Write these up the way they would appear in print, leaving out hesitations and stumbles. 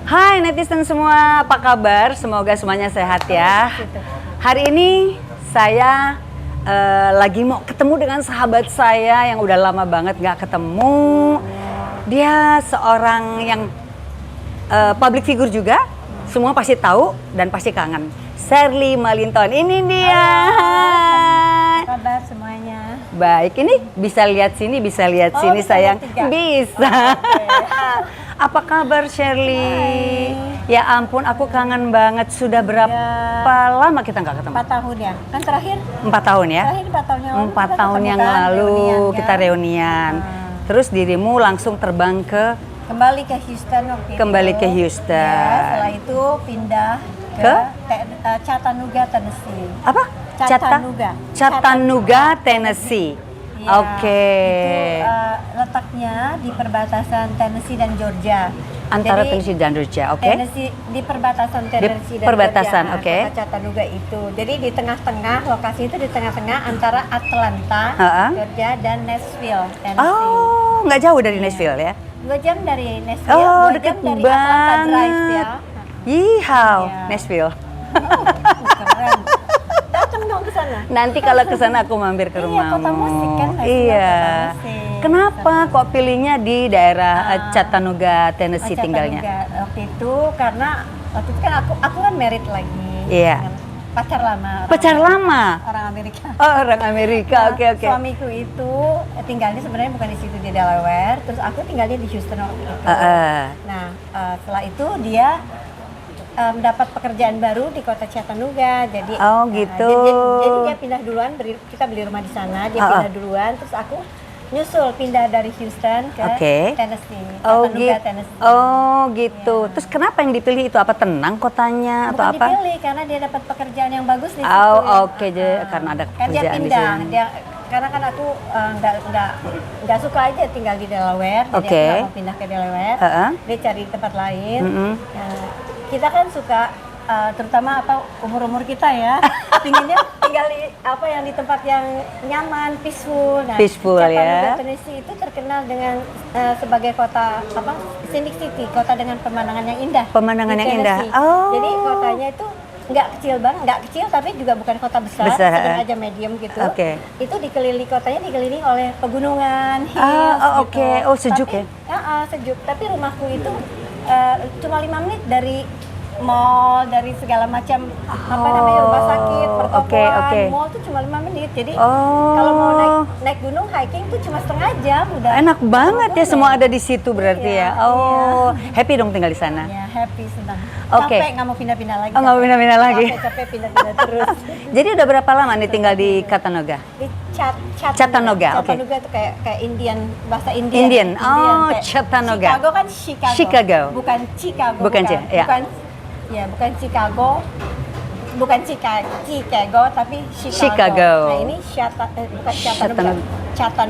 Hai netizen semua, apa kabar? Semoga semuanya sehat ya. Hari ini saya lagi mau ketemu dengan sahabat saya yang udah lama banget nggak ketemu. Dia seorang yang public figure juga, semua pasti tahu dan pasti kangen. Shirley Malinton, ini dia. Apa kabar semuanya? Baik, ini bisa lihat sini, bisa lihat sini sayang. Bisa. Apa kabar Shirley? Ya ampun, aku kangen banget. Sudah berapa lama kita nggak ketemu? 4 tahun ya? Kan terakhir? 4 tahun ya? Terakhir 4 tahun yang lalu. 4 tahun yang lalu kita reunian. Terus dirimu langsung terbang ke? Kembali ke Houston waktu itu. Kembali ke Houston. Ya, setelah itu pindah ke Chattanooga, Tennessee. Apa? Chattanooga, Tennessee. Ya, Oke. Itu letaknya di perbatasan Tennessee dan Georgia. Antara Jadi, Tennessee dan Georgia, oke? Tennessee, di perbatasan Tennessee dan perbatasan, Georgia. oke. Kota Chattanooga itu. Jadi di tengah-tengah, lokasi itu di tengah-tengah antara Atlanta, Georgia dan Nashville, Tennessee. Oh, nggak jauh dari Nashville ya? 2 jam dari Nashville, Oh, 2 deket jam dari Atlanta Drive ya. banget. Yihau, Iya. Nashville. Keren. Datang dong ke sana. Nanti kalau ke sana aku mampir ke Iya, rumahmu. kota musik kan, Nashville, Iya. kota musik. Kenapa kok pilihnya di daerah Chattanooga, Tennessee Chattanooga. tinggalnya? Waktu itu karena waktu itu kan aku kan married lagi. Iya. Dengan pacar lama. Pacar lama? Orang Amerika. Oh, orang Amerika. Nah, Oke. Suamiku itu tinggalnya sebenarnya bukan di situ, di Delaware, terus aku tinggalnya di Houston waktu itu. Nah, setelah itu dia mendapat pekerjaan baru di kota Chattanooga, jadi gitu. Jadi dia pindah duluan, kita beli rumah di sana, dia pindah duluan, terus aku nyusul pindah dari Houston ke Tennessee, Chattanooga, Tennessee. Oh gitu. Terus kenapa yang dipilih itu? Apa tenang kotanya atau Bukan apa? dipilih karena dia dapat pekerjaan yang bagus di situ. Oh oke, karena ada Kan dia pekerjaan di pindah, sini. karena kan aku nggak suka aja tinggal di Delaware, jadi aku nggak mau pindah ke Delaware. Dia cari tempat lain. Kita kan suka, terutama umur kita ya, pinginnya tinggal di yang di tempat yang nyaman, peaceful. Nah, Chattanooga, Tennessee itu terkenal dengan sebagai kota scenic city, kota dengan pemandangan yang indah. Pemandangan yang indah. Oh. Jadi kotanya itu nggak kecil banget, nggak kecil tapi juga bukan kota besar, sedang aja medium gitu. Itu kotanya dikelilingi oleh pegunungan, hills gitu. Oh sejuk ya? Sejuk. Tapi rumahku itu cuma 5 menit dari mall, dari segala macam rumah sakit, pertokoan, mall tuh cuma 5 menit. Jadi kalau mau naik gunung hiking tuh cuma setengah jam udah. Enak banget ya, semua ada di situ berarti ya. Happy dong tinggal di sana. Ya, happy, senang. Capek nggak mau pindah-pindah lagi. Nggak mau pindah-pindah lagi. Capek pindah-pindah terus. Jadi udah berapa lama nih tinggal di Chattanooga? Di Chattanooga, Chattanooga tuh kayak Indian, bahasa Indian. Oh, Chattanooga. Chicago kan Chicago. Bukan Chicago. Bukan Chicago. Bukan Chicago, tapi Chicago. Nah ini bukan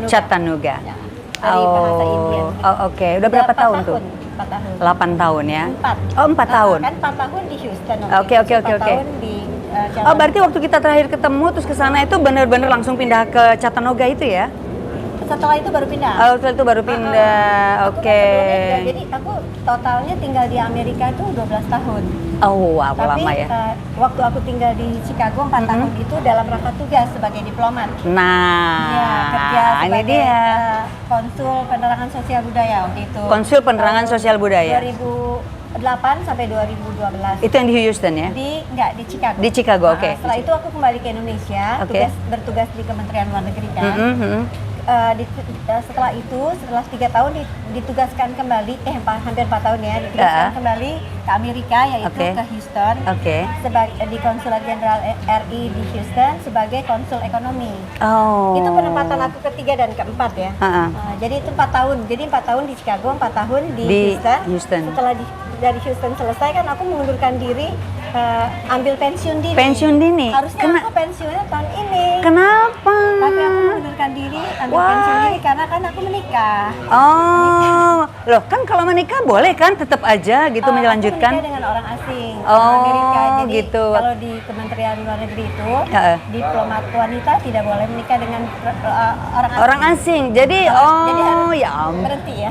Chattanooga. Ya, dari bahasa Indian. Oke. Udah berapa tahun tuh? 4 tahun. 8 tahun ya? 4. 4 tahun? Kan 4 tahun di Houston. Oke. 4 tahun di Chattanooga. Berarti waktu kita terakhir ketemu terus ke sana itu benar-benar langsung pindah ke Chattanooga itu ya? Setelah itu baru pindah. Setelah itu baru pindah. Oke. Jadi aku totalnya tinggal di Amerika itu 12 tahun. Wow, Tapi, lama ya. Waktu aku tinggal di Chicago 4 tahun itu dalam rangka tugas sebagai diplomat. Nah, kerja ini sebagai dia. Konsul Penerangan Sosial Budaya waktu itu. Konsul Penerangan Sosial Budaya. 2008 sampai 2012. Itu yang di Houston ya? Di Chicago. Di Chicago, oke. Setelah itu aku kembali ke Indonesia, bertugas di Kementerian Luar Negeri kan. Setelah 3 tahun ditugaskan kembali, hampir 4 tahun ya, ditugaskan kembali ke Amerika, yaitu ke Houston, di Konsulat Jenderal RI di Houston sebagai konsul ekonomi. Itu penempatan aku ketiga dan keempat ya. Jadi itu 4 tahun. Jadi 4 tahun di Chicago, 4 tahun di Houston. Setelah dari Houston selesai kan aku mengundurkan diri, ambil pensiun dini. Pensiun dini? Harusnya aku pensiunnya tahun ini. Kenapa? Tapi aku mengundurkan diri, ambil pensiun dini karena kan aku menikah. Loh kan kalau menikah boleh kan tetap aja gitu melanjutkan? Aku menikah dengan orang asing, orang Amerika. Jadi gitu. kalau di Kementerian Luar Negeri itu, diplomat wanita tidak boleh menikah dengan orang asing. Orang asing. Jadi jadi harus ya ampun. berhenti ya.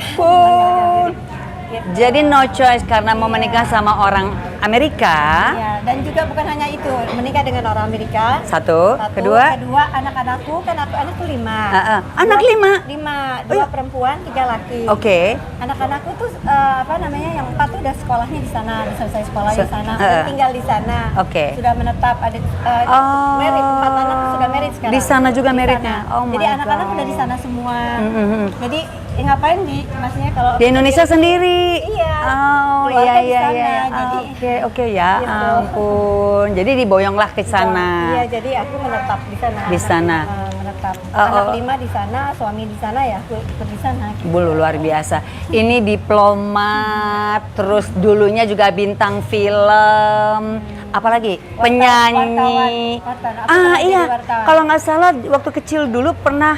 Gitu. Jadi no choice karena mau menikah sama orang Amerika. Ya, dan juga bukan hanya itu, menikah dengan orang Amerika. Satu, kedua anak-anakku kan anakku 5. Anak 5? 5, 2 perempuan, 3 laki. Oke. Anak-anakku tuh apa namanya, yang 4 tuh udah sekolahnya di sana, udah selesai sekolah di sana, udah tinggal di sana. Oke. Sudah menetap, ada married, 4 anak sudah married sekarang. Di sana juga Di marriednya. sana. Oh my Jadi anak-anak God. udah di sana semua. Jadi ngapain maksudnya kalau Di Indonesia sendiri. Iya. Oh Keluarga iya di iya sana, iya. jadi Oke ya gitu. ampun. Jadi diboyonglah ke sana. Iya, jadi aku menetap di sana. Di sana. Menetap. Oh, Anak oh. 5 di sana, suami di sana, ya aku ikut di sana. Bulu luar biasa. Ini diplomat, terus dulunya juga bintang film, apalagi penyanyi. wartawan. Aku pernah Iya. jadi wartawan. Kalau nggak salah waktu kecil dulu pernah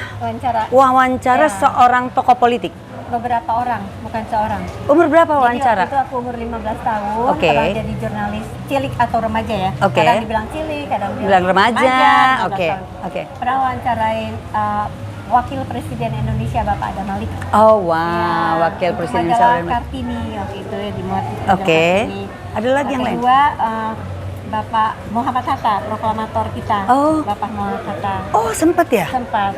wawancara Ya. seorang tokoh politik. Beberapa orang, bukan seorang. Umur berapa Jadi wawancara? waktu itu aku umur 15 tahun, Oke. pernah jadi jurnalis cilik atau remaja ya. Oke. Kadang dibilang cilik, kadang Bilang remaja. 15 Oke. tahun. Oke. Pernah wawancarain Wakil Presiden Indonesia Bapak Adam Malik. Oh wow, Ya, Wakil untuk Presiden majalah Indonesia. Kartini waktu itu ya, dimuat di Oke. Kartini. Ada lagi yang lain? Kedua, Bapak Muhammad Hatta, proklamator kita. Oh. Bapak Muhammad Hatta. Oh sempet ya? Sempat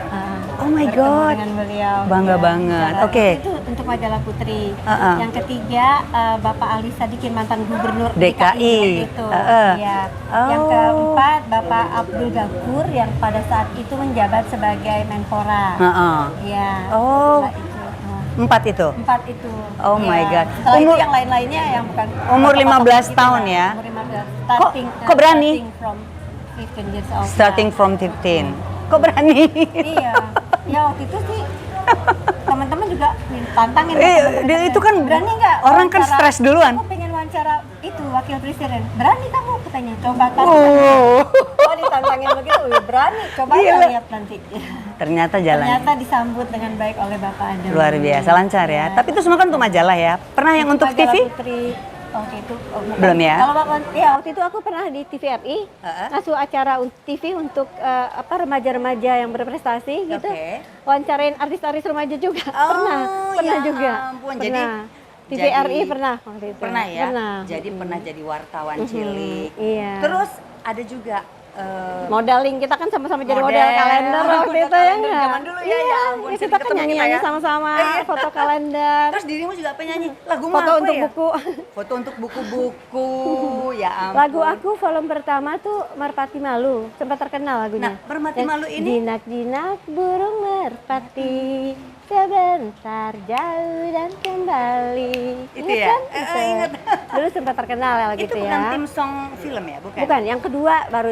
Oh my bertemu God. dengan beliau. Bangga banget. Oke. Itu untuk majalah Putri. Uh-uh. Yang ketiga, Bapak Ali Sadikin, mantan gubernur DKI. waktu itu. Uh-uh. Ya. Oh. Yang keempat, Bapak Abdul Ghafur yang pada saat itu menjabat sebagai Menpora. Ya. Oh. Setelah itu. 4 itu? 4 itu. Oh my God. Setelah itu Umur- yang lain-lainnya yang bukan Umur tokoh-tokoh 15 gitu tahun lah. ya? Umur 15. Starting, kok berani? Starting from 15 years old. Starting from 15. Kok berani? Iya. Ya waktu itu sih teman-teman juga tantangin. Itu kan berani nggak? orang kan wawancara? stres duluan. Aku pengen wawancara itu wakil presiden. Berani kamu katanya. Coba kan. Oh. Oh ditantangin begitu. Wih, berani. Coba Gila. ya lihat nanti. Ternyata jalan. Ternyata disambut dengan baik oleh Bapak Adam. Luar biasa, lancar ya. Tapi itu semua kan untuk majalah ya. Pernah yang untuk Majalah TV? Putri. Waktu itu bukan. Belum ya? Kalau waktu itu aku pernah di TVRI ngasuh acara TV untuk remaja-remaja yang berprestasi gitu. Oke. Wawancarain artis-artis remaja juga. pernah ya juga. ampun. Pernah. Jadi- TVRI jadi- pernah waktu itu. Pernah ya? Pernah. Jadi pernah jadi wartawan cilik. Iya. Terus ada juga modeling, kita kan sama-sama jadi Model. model kalender waktu itu ya Kalender nggak? zaman dulu ya, Iya, ya ampun, kita sering kan ketemu nyanyi-nyanyi kita ya. sama-sama, Iya. foto kalender. terus dirimu juga penyanyi. Lagu Foto apa untuk ya? buku. Foto untuk buku-buku. Ya ampun. Lagu aku volume pertama tuh Merpati Malu, sempat terkenal lagunya. Nah, Merpati Yang Malu ini- jinak-jinak burung merpati, sebentar jauh dan kembali. Itu Ingat ya? kan? Iya. Ingat. Dulu sempat terkenal ya lagu Itu itu bukan ya. tim song film ya, bukan? Bukan, yang kedua baru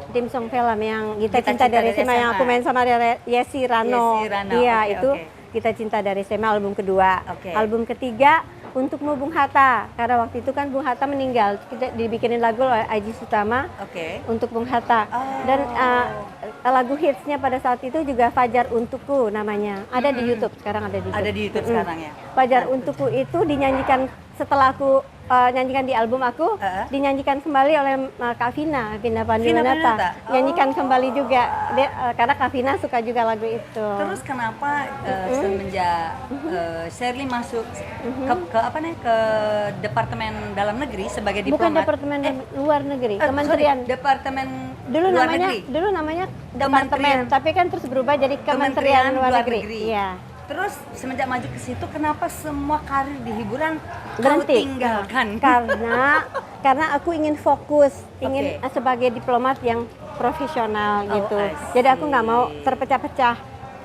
tim song film yang Kita Cinta dari SMA yang aku main sama Yesi Rano. Yesi Rano, Iya, oke, itu oke. Kita Cinta dari SMA album kedua. Oke. Album ketiga Untukmu Bung Hatta, karena waktu itu kan Bung Hatta meninggal. Kita dibikinin lagu oleh Aji Sutama Oke. untuk Bung Hatta. Dan lagu hitsnya pada saat itu juga Fajar Untukku namanya. Ada di YouTube, sekarang ada di YouTube. Ada di YouTube sekarang ya. Fajar Untukku itu dinyanyikan setelah aku nyanyikan di album aku, dinyanyikan kembali oleh Kak Vina Panduwinata. Nyanyikan kembali juga, karena Kak Vina suka juga lagu itu. Terus kenapa semenjak Shirley masuk ke Departemen Dalam Negeri sebagai diplomat? Bukan Departemen Luar Negeri, Kementerian. Sorry, Departemen Dulu Luar namanya Negeri. Departemen, Kementerian. tapi kan terus berubah jadi Kementerian Luar Negeri. Iya. Terus semenjak maju ke situ, kenapa semua karir di hiburan kau Berhenti. tinggalkan? Karena aku ingin fokus, ingin Oke. sebagai diplomat yang profesional Oh, gitu. I Jadi aku nggak mau terpecah-pecah,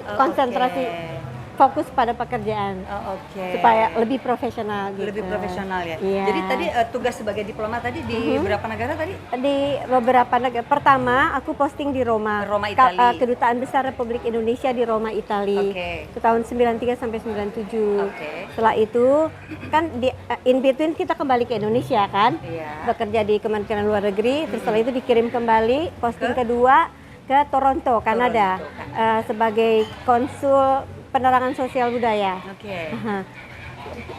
Oh, konsentrasi, oke. fokus pada pekerjaan Oh, oke. supaya lebih profesional gitu. Lebih profesional ya. Iya. Jadi tadi tugas sebagai diplomat tadi di berapa negara tadi? Di beberapa negara. Pertama, aku posting di Roma. Roma, Italia. Kedutaan Besar Republik Indonesia di Roma, Italia. Oke. Itu tahun 93 sampai 97. Oke. Setelah itu kan in between kita kembali ke Indonesia kan. Iya. Bekerja di Kementerian Luar Negeri. Terus setelah itu dikirim kembali posting kedua ke Toronto, Kanada. Sebagai konsul penerangan sosial budaya. Oke. Aha.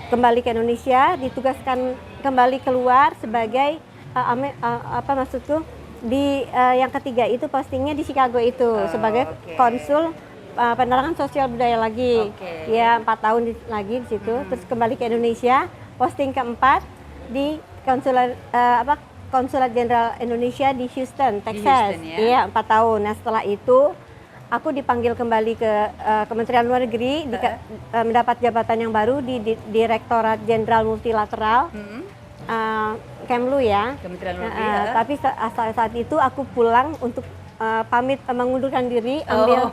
Kembali ke Indonesia, ditugaskan kembali keluar sebagai apa maksudku di yang ketiga itu postingnya di Chicago itu sebagai oke. konsul penerangan sosial budaya lagi. Oke. Ya 4 tahun lagi di situ. Terus kembali ke Indonesia posting keempat di Konsulat Jenderal Indonesia di Houston, Texas. Houston, ya? Iya, 4 tahun. Nah, setelah itu aku dipanggil kembali ke Kementerian Luar Negeri, mendapat jabatan yang baru di Direktorat Jenderal Multilateral, Kemlu ya. Kementerian Luar Negeri. Tapi saat itu aku pulang untuk pamit mengundurkan diri, ambil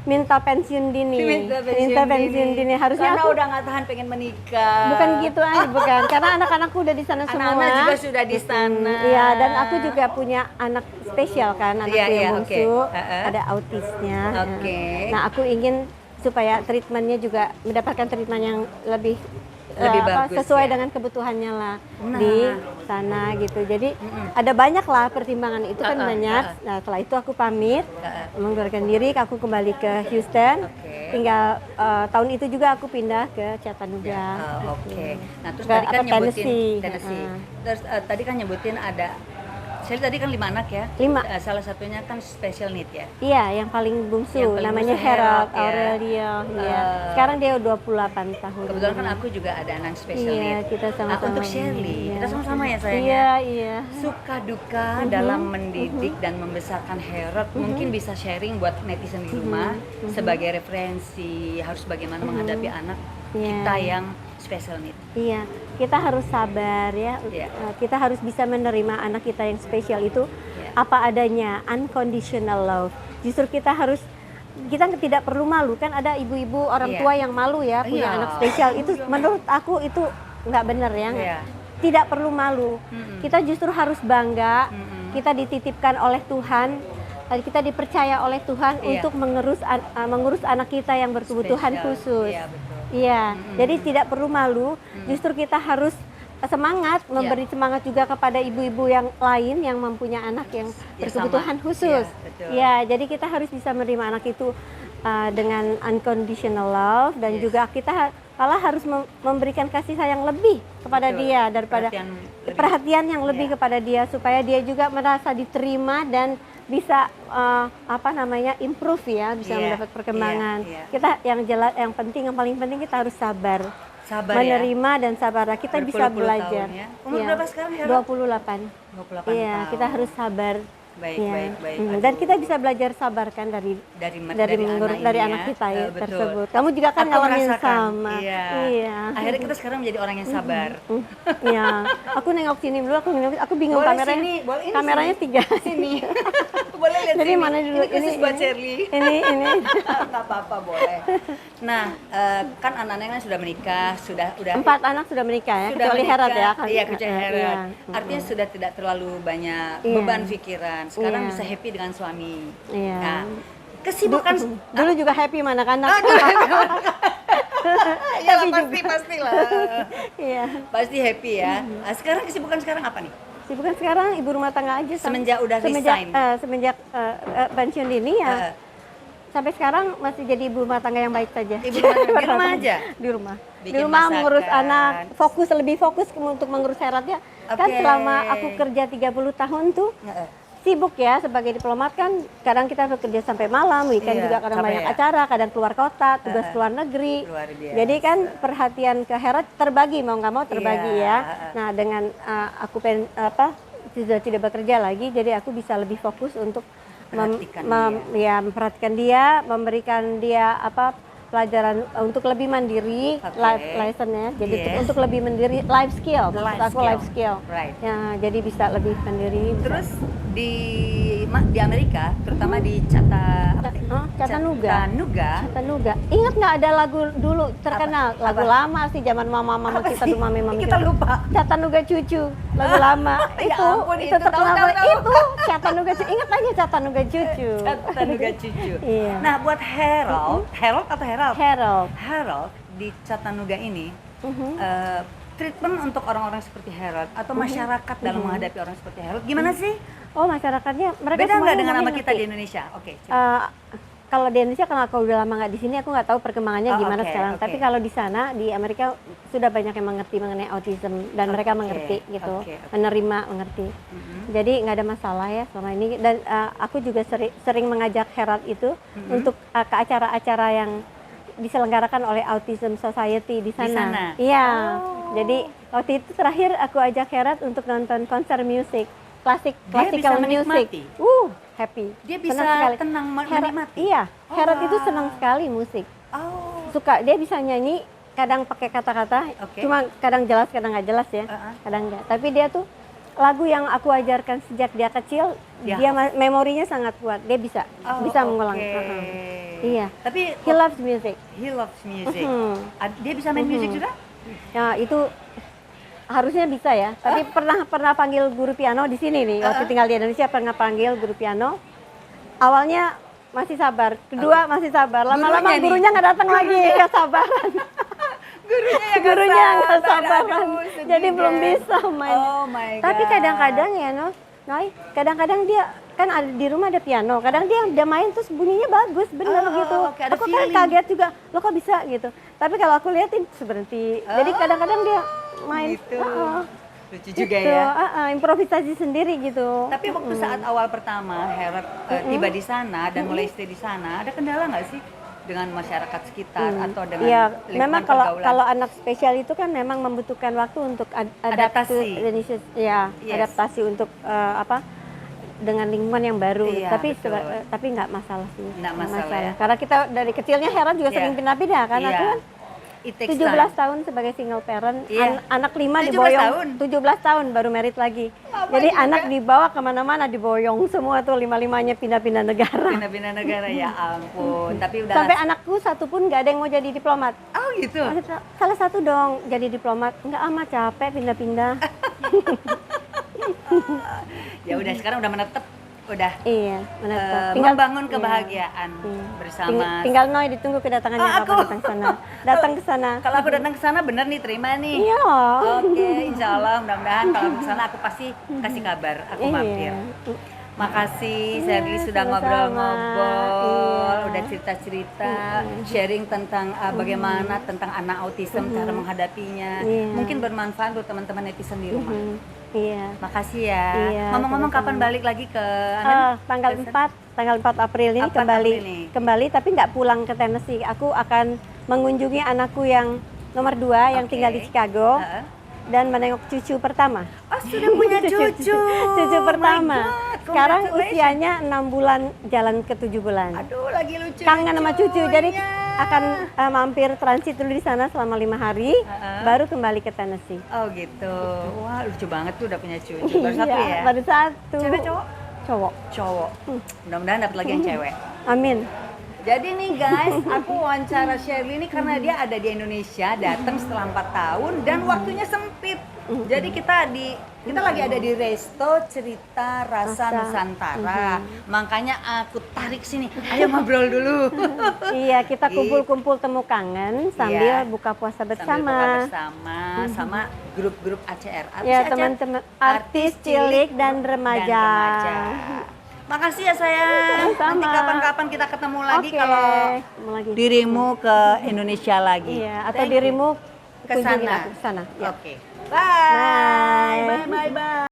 minta pensiun dini. Minta pensiun dini. Harusnya karena aku udah nggak tahan pengen menikah. bukan gitu aja, bukan. Karena anak-anakku udah di sana semua. Anak-anak juga sudah di sana. Iya, dan aku juga punya anak spesial kan, anakku yang bungsu, ada autisnya. Nah, aku ingin supaya treatmentnya juga mendapatkan treatment yang lebih bagus, sesuai ya? dengan kebutuhannya lah di sana gitu. Jadi ada banyak lah pertimbangan itu kan banyak. Nah, setelah itu aku pamit mengundurkan diri, aku kembali ke Houston. Tinggal tahun itu juga aku pindah ke Chattanooga. Nah, terus tadi kan nyebutin Tennessee. Terus tadi kan nyebutin ada saya tadi kan 5 anak ya. 5. Salah satunya kan special need ya. Iya, yang paling bungsu namanya bungsu Harold ya. Aurelio. Iya. Sekarang dia 28 tahun. Kebetulan kan aku juga ada anak special need. Iya, kita sama-sama. Untuk Shirley, kita sama-sama ya sayang. Iya. Suka duka dalam mendidik dan membesarkan Harold, mungkin bisa sharing buat netizen di rumah sebagai referensi harus bagaimana menghadapi anak kita yang special need. Iya, kita harus sabar ya. Kita harus bisa menerima anak kita yang spesial itu apa adanya, unconditional love. Justru kita tidak perlu malu, kan ada ibu-ibu orang tua yang malu ya punya anak spesial. Itu menurut aku itu nggak benar ya. Tidak perlu malu. Kita justru harus bangga. Kita dititipkan oleh Tuhan. Kita dipercaya oleh Tuhan untuk mengurus anak kita yang berkebutuhan khusus. Iya, jadi tidak perlu malu. Justru kita harus semangat, memberi semangat juga kepada ibu-ibu yang lain yang mempunyai anak yang berkebutuhan khusus. Ya, jadi kita harus bisa menerima anak itu dengan unconditional love dan juga kita malah harus memberikan kasih sayang lebih kepada dia daripada perhatian yang lebih kepada dia supaya dia juga merasa diterima dan bisa improve ya, bisa mendapat perkembangan. Kita yang paling penting kita harus sabar menerima dan sabar. Kita bisa belajar. Umur berapa sekarang ya? 28. 28 Iya, tahun. kita harus sabar. Baik. Dan kita bisa belajar sabar kan dari anak kita ya tersebut. Kamu juga kan ngalamin sama. Iya. Akhirnya kita sekarang menjadi orang yang sabar. Iya. Aku nengok sini dulu, aku bingung kameranya 3. Sini. Boleh lihat jadi sini. mana dulu ini khusus buat Shirley. Ini. Nggak apa-apa, boleh. Nah, kan anak-anaknya sudah menikah, udah 4 anak sudah menikah ya, sudah kecuali Herod ya. Iya, kecuali Herod. Artinya sudah tidak terlalu banyak beban pikiran. Sekarang bisa happy dengan suami. Iya. Nah, kesibukan dulu juga happy mana anak-anak. Iya pastilah. Iya. Pasti happy ya. Sekarang kesibukan sekarang apa nih? Kesibukan sekarang ibu rumah tangga aja. Semenjak resign. Semenjak pensiun dini ya. Sampai sekarang masih jadi ibu rumah tangga yang baik saja. Ibu di rumah aja? Di rumah. Bikin di rumah masakan. Mengurus anak, lebih fokus untuk mengurus Herod ya. Kan selama aku kerja 30 tahun tuh sibuk ya sebagai diplomat kan, kadang kita bekerja sampai malam, weekend juga kadang banyak acara, kadang keluar kota, tugas keluar negeri. Jadi kan perhatian ke Herod terbagi, mau nggak mau terbagi ya. Nah dengan aku sudah tidak bekerja lagi, jadi aku bisa lebih fokus untuk memperhatikan dia, memberikan dia pelajaran untuk lebih mandiri, license-nya. Jadi untuk lebih mandiri, life skill. Life skill. Right. Ya, jadi bisa lebih mandiri. Terus di Amerika, terutama di Chattanooga. Ingat nggak ada lagu dulu terkenal, lagu lama sih zaman mama-mama kita dulu, mama kita lupa. Chattanooga Cucu, lagu lama. itu terkenal itu Chattanooga Cucu. Ingat aja Chattanooga Cucu. Chattanooga Cucu. Iya. Nah, buat Harold di Chattanooga ini, treatment untuk orang-orang seperti Harold atau masyarakat dalam menghadapi orang seperti Harold gimana sih? Oh, masyarakatnya mereka beda nggak dengan nama ngerti. kita di Indonesia? Oke. Kalau di Indonesia, karena aku udah lama nggak di sini, aku nggak tahu perkembangannya gimana sekarang. Tapi kalau di sana, di Amerika sudah banyak yang mengerti mengenai autism dan mereka mengerti gitu, menerima, mengerti. Jadi nggak ada masalah ya selama ini. Dan aku juga sering mengajak Herald itu untuk ke acara-acara yang diselenggarakan oleh Autism Society di sana. Di sana? Iya. Oh. Jadi waktu itu terakhir aku ajak Herat untuk nonton konser musik, classical bisa music. menikmati? Happy. Dia bisa Senang sekali. tenang Herat, menikmati? iya, Oh, Herat itu wow. senang sekali musik. Oh. Suka, dia bisa nyanyi, kadang pakai kata-kata, Oke. cuma kadang jelas, kadang nggak jelas ya, kadang enggak. Tapi dia tuh lagu yang aku ajarkan sejak dia kecil, Ya. dia memorinya sangat kuat, dia bisa mengulang. Iya. Tapi He loves music. he loves music. Mhm. Dia bisa main musik juga? Ya itu harusnya bisa ya. Tapi pernah panggil guru piano di sini nih. Waktu tinggal di Indonesia pernah panggil guru piano. Awalnya masih sabar, kedua masih sabar. Lama-lama gurunya nggak datang lagi, nggak sabaran. Gurunya nggak sabaran. Jadi belum bisa main. Oh my god. Tapi kadang-kadang ya, Noi, kadang-kadang dia kan ada di rumah ada piano, kadang dia udah main terus bunyinya bagus, bener gitu. oke, ada Aku kan feeling. kaget juga, lo kok bisa gitu. Tapi kalau aku liatin berhenti. Jadi kadang-kadang dia main. Gitu. Lucu Gitu, juga ya. improvisasi sendiri gitu. Tapi waktu saat awal pertama Herat tiba di sana dan mulai stay di sana, ada kendala nggak sih dengan masyarakat sekitar atau dengan Iya, lingkungan memang pergaulan? kalau anak spesial itu kan memang membutuhkan waktu untuk Adaptasi. ya, Yes. adaptasi untuk dengan lingkungan yang baru. Iya, Tapi betul. tapi nggak masalah sih. Nggak masalah ya. Karena kita dari kecilnya Heran juga Iya. sering pindah-pindah kan. Iya. Aku kan It takes 17 time. tahun sebagai single parent, Iya. anak 5 17 diboyong, tahun? 17 tahun baru merit lagi. Lama Jadi juga. anak dibawa kemana-mana diboyong semua tuh 5-5-nya pindah-pindah negara. Pindah-pindah negara ya ampun. Tapi udah Sampai anakku satu pun nggak ada yang mau jadi diplomat. Oh gitu. Salah satu dong jadi diplomat. Nggak amat capek pindah-pindah. Ya udah sekarang udah menetap, udah Iya, menetap. membangun kebahagiaan Iya. bersama. Tinggal Noi ditunggu kedatangannya Oh, kapan datang sana. Datang ke sana. Kalau aku datang ke sana bener nih terima nih. Iya. Oke, insya Allah mudah-mudahan kalau aku ke sana aku pasti kasih kabar, aku mampir. Makasih Sherly sudah sama-sama. ngobrol-ngobrol, Iya. udah cerita-cerita, sharing tentang bagaimana tentang anak autism, cara menghadapinya. Iya. Mungkin bermanfaat untuk teman-teman netizen di rumah. Iya. Makasih ya. Iya, Ngomong-ngomong sama-sama. kapan balik lagi ke Tanggal 4 April ini 4 April ini. kembali tapi nggak pulang ke Tennessee. Aku akan mengunjungi anakku yang nomor 2 yang Oke. tinggal di Chicago Heeh. dan menengok cucu pertama. Oh, sudah punya cucu. Cucu pertama. My God, Sekarang congratulations. usianya 6 bulan jalan ke 7 bulan. Aduh, lagi lucu. Kangen sama cucu, jadi Iya. akan mampir transit dulu di sana selama 5 hari, baru kembali ke Tennessee. Oh gitu. Wah, lucu banget tuh udah punya cucu. Baru satu Iya, ya? baru satu. Cewek cowok? Cowok. Cowok. Mudah-mudahan dapat lagi yang cewek. Amin. Jadi nih guys, aku wawancara Sherly ini karena dia ada di Indonesia, datang setelah 4 tahun dan waktunya sempit. Jadi kita lagi ada di Resto Cerita Rasa Nusantara. Makanya aku tarik sini. Ayo ngobrol dulu. Iya, kita kumpul-kumpul temu kangen sambil Iya. buka puasa Sambil bersama. buka bersama sama grup-grup ACR. Apa Ya, sih ACR? teman-teman artis cilik dan remaja. Makasih ya sayang. Sama-sama. Nanti kapan-kapan kita ketemu lagi Oke, kalau ketemu lagi. dirimu ke Indonesia lagi. Iya, atau Thank you. dirimu Ke kunjungin sana. aku ke sana. Ya. Oke. Bye. Bye. Bye bye bye.